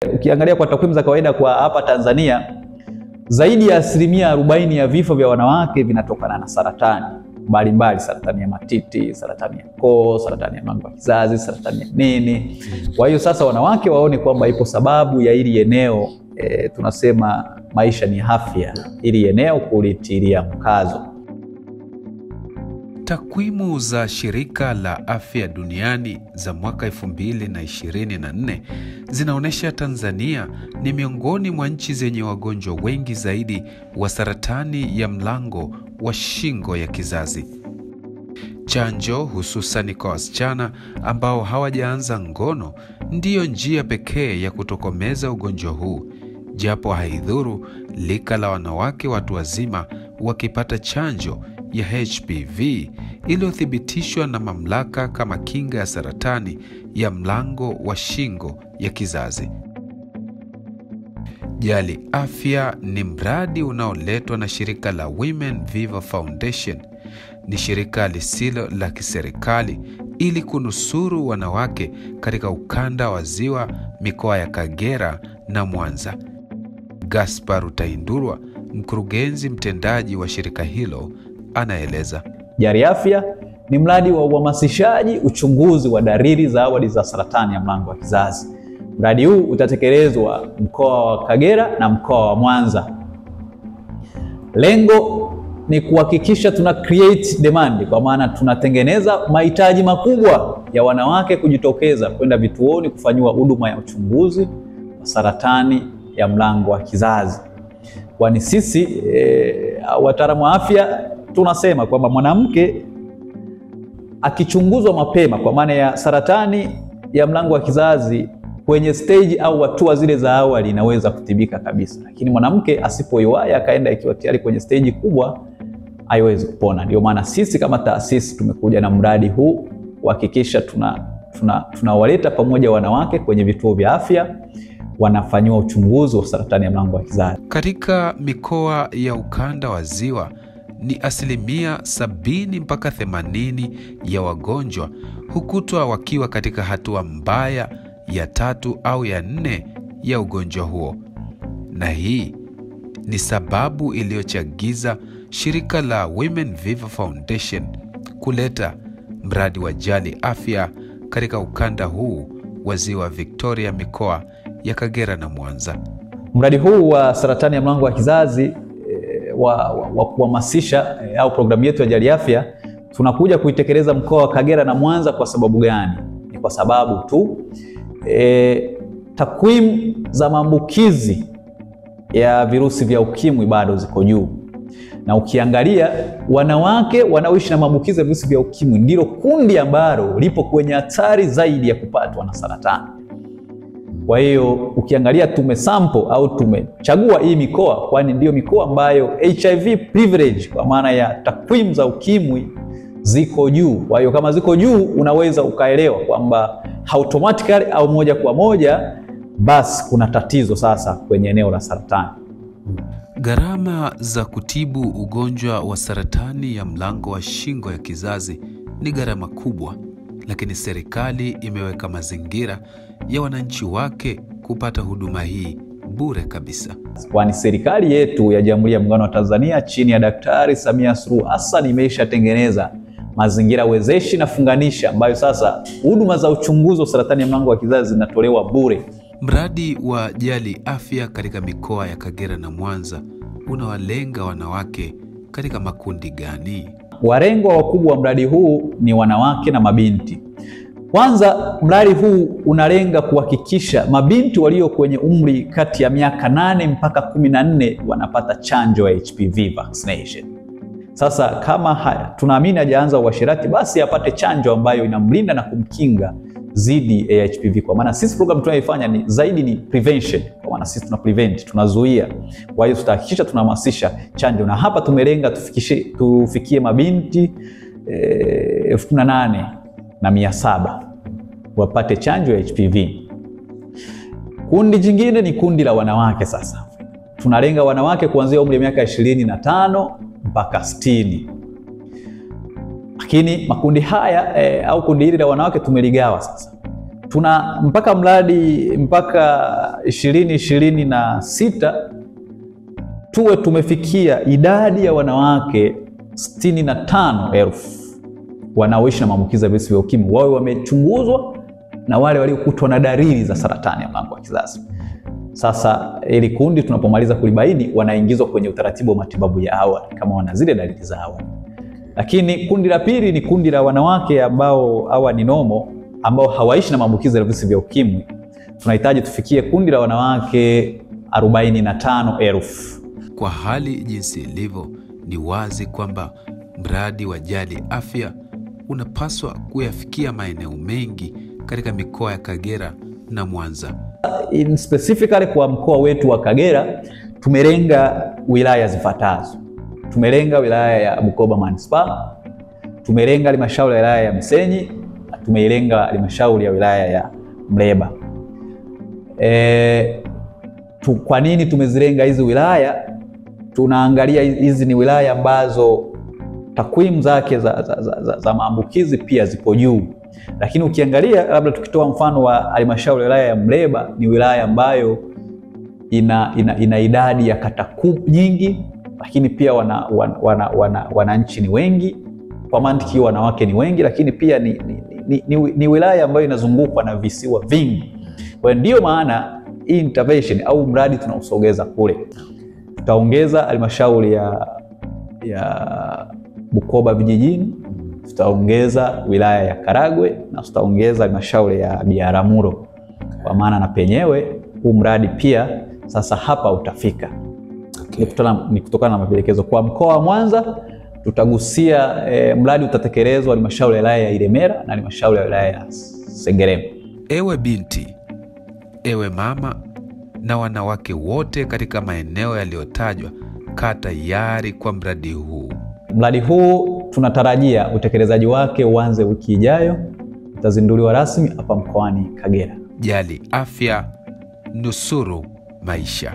Ukiangalia kwa takwimu za kawaida kwa hapa Tanzania, zaidi ya 40% ya vifo vya wanawake vinatokana na saratani mbalimbali, saratani ya matiti, saratani ya koo, saratani ya mlango wa kizazi, saratani ya nini. Kwa hiyo sasa wanawake waone kwamba ipo sababu ya hili eneo tunasema maisha ni afya, hili eneo kulitilia mkazo. Takwimu za Shirika la Afya Duniani za mwaka 2024 zinaonyesha Tanzania ni miongoni mwa nchi zenye wagonjwa wengi zaidi wa saratani ya mlango wa shingo ya kizazi. Chanjo hususani kwa wasichana ambao hawajaanza ngono ndiyo njia pekee ya kutokomeza ugonjwa huu, japo haidhuru lika la wanawake watu wazima wakipata chanjo ya HPV iliyothibitishwa na mamlaka kama kinga ya saratani ya mlango wa shingo ya kizazi. Jali Afya ni mradi unaoletwa na shirika la Women Viva Foundation. Ni shirika lisilo la kiserikali ili kunusuru wanawake katika ukanda wa Ziwa, mikoa ya Kagera na Mwanza. Gaspar Utaindurwa, mkurugenzi mtendaji wa shirika hilo, anaeleza. Jali Afya ni mradi wa uhamasishaji uchunguzi wa dalili za awali za saratani ya mlango wa kizazi. Mradi huu utatekelezwa mkoa wa Kagera na mkoa wa Mwanza. Lengo ni kuhakikisha tuna create demand, kwa maana tunatengeneza mahitaji makubwa ya wanawake kujitokeza kwenda vituoni kufanyiwa huduma ya uchunguzi wa saratani ya mlango wa kizazi. Kwani sisi wataalamu wa afya tunasema kwamba mwanamke akichunguzwa mapema kwa maana ya saratani ya mlango wa kizazi kwenye stage au hatua zile za awali inaweza kutibika kabisa, lakini mwanamke asipoiwaya akaenda ikiwa tayari kwenye stage kubwa haiwezi kupona. Ndio maana sisi kama taasisi tumekuja na mradi huu kuhakikisha tunawaleta pamoja wanawake kwenye vituo vya afya wanafanywa uchunguzi wa saratani ya mlango wa kizazi. Katika mikoa ya ukanda wa Ziwa ni 70% mpaka 80% ya wagonjwa hukutwa wakiwa katika hatua mbaya ya 3 au ya 4 ya ugonjwa huo, na hii ni sababu iliyochagiza shirika la Women Viva Foundation kuleta mradi wa Jali Afya katika ukanda huu wa Ziwa Victoria, mikoa ya Kagera na Mwanza. Mradi huu wa saratani ya mlango wa kizazi wa kuhamasisha au programu yetu ya Jali Afya tunakuja kuitekeleza mkoa wa Kagera na Mwanza. Kwa sababu gani? Ni kwa sababu tu takwimu za maambukizi ya virusi vya ukimwi bado ziko juu, na ukiangalia wanawake wanaoishi na maambukizi ya virusi vya ukimwi ndilo kundi ambalo lipo kwenye hatari zaidi ya kupatwa na saratani. Kwa hiyo ukiangalia tumesample au tumechagua hii mikoa kwani ndio mikoa ambayo HIV privilege kwa maana ya takwimu za ukimwi ziko juu. Kwa hiyo kama ziko juu unaweza ukaelewa kwamba automatically au moja kwa moja basi kuna tatizo sasa kwenye eneo la saratani. Gharama za kutibu ugonjwa wa saratani ya mlango wa shingo ya kizazi ni gharama kubwa, lakini serikali imeweka mazingira ya wananchi wake kupata huduma hii bure kabisa. Kwani serikali yetu ya Jamhuri ya Muungano wa Tanzania chini ya Daktari Samia Suluhu Hassan imeshatengeneza mazingira wezeshi na funganisha ambayo sasa huduma za uchunguzi wa saratani ya mlango wa kizazi zinatolewa bure. Mradi wa Jali Afya katika mikoa ya Kagera na Mwanza unawalenga wanawake katika makundi gani? Walengwa wakubwa wa mradi huu ni wanawake na mabinti. Kwanza, mradi huu unalenga kuhakikisha mabinti walio kwenye umri kati ya miaka 8 mpaka 14 wanapata chanjo ya HPV vaccination. Sasa kama tunaamini hajaanza uasherati, basi apate chanjo ambayo inamlinda na kumkinga dhidi ya HPV. Kwa maana sisi program tunayoifanya ni zaidi ni prevention. Kwa maana sisi tuna prevent, tunazuia. Kwa hiyo tutahakikisha tunahamisisha chanjo, na hapa tumelenga tufikie mabinti 18,700 wapate chanjo ya HPV. Kundi jingine ni kundi la wanawake. Sasa tunalenga wanawake kuanzia umri wa miaka 25 mpaka 60. Lakini makundi haya au kundi hili la wanawake tumeligawa sasa. Tuna mpaka mradi mpaka 2026 tuwe tumefikia idadi ya wanawake 65,000 wanaoishi na maambukizi ya virusi vya ukimwi wawe wamechunguzwa na wale waliokutwa na dalili za saratani ya mlango wa kizazi. Sasa ili kundi tunapomaliza kulibaini wanaingizwa kwenye utaratibu wa matibabu ya awali kama wana zile dalili za awali. Lakini kundi la pili ni kundi la wanawake ambao hawa ni nomo, ambao hawaishi na maambukizi ya virusi vya ukimwi. Tunahitaji tufikie kundi la wanawake 45,000. Kwa hali jinsi ilivyo, ni wazi kwamba mradi wa Jali Afya unapaswa kuyafikia maeneo mengi katika mikoa ya Kagera na Mwanza. In specifically kwa mkoa wetu wa Kagera, tumelenga wilaya zifuatazo. Tumelenga wilaya ya Bukoba Manispaa, tumelenga halmashauri ya wilaya ya Misenyi, tumelenga halmashauri ya wilaya ya Mleba. Kwa nini tumezilenga hizi wilaya? Tunaangalia hizi ni wilaya ambazo takwimu zake za maambukizi pia zipo juu. Lakini ukiangalia, labda tukitoa mfano wa halmashauri ya wilaya ya Mleba, ni wilaya ambayo ina idadi ya kata nyingi, lakini pia wananchi ni wengi, kwa mantiki wanawake ni wengi, lakini pia ni wilaya ambayo inazungukwa na visiwa vingi. Kwa ndio maana hii intervention au mradi tunausogeza kule. Tutaongeza halmashauri ya Bukoba vijijini, tutaongeza wilaya ya Karagwe na tutaongeza halmashauri ya Biharamulo, kwa maana na penyewe huu mradi pia sasa hapa utafika. Ni kutokana na mapendekezo. Kwa mkoa wa Mwanza tutagusia mradi utatekelezwa halmashauri ya wilaya ya Ilemela na halmashauri ya wilaya ya Sengerema. Ewe binti, ewe mama na wanawake wote katika maeneo yaliyotajwa, kaa tayari kwa mradi huu. Mradi huu tunatarajia utekelezaji wake uanze wiki ijayo. Utazinduliwa rasmi hapa mkoani Kagera. Jali Afya, nusuru maisha.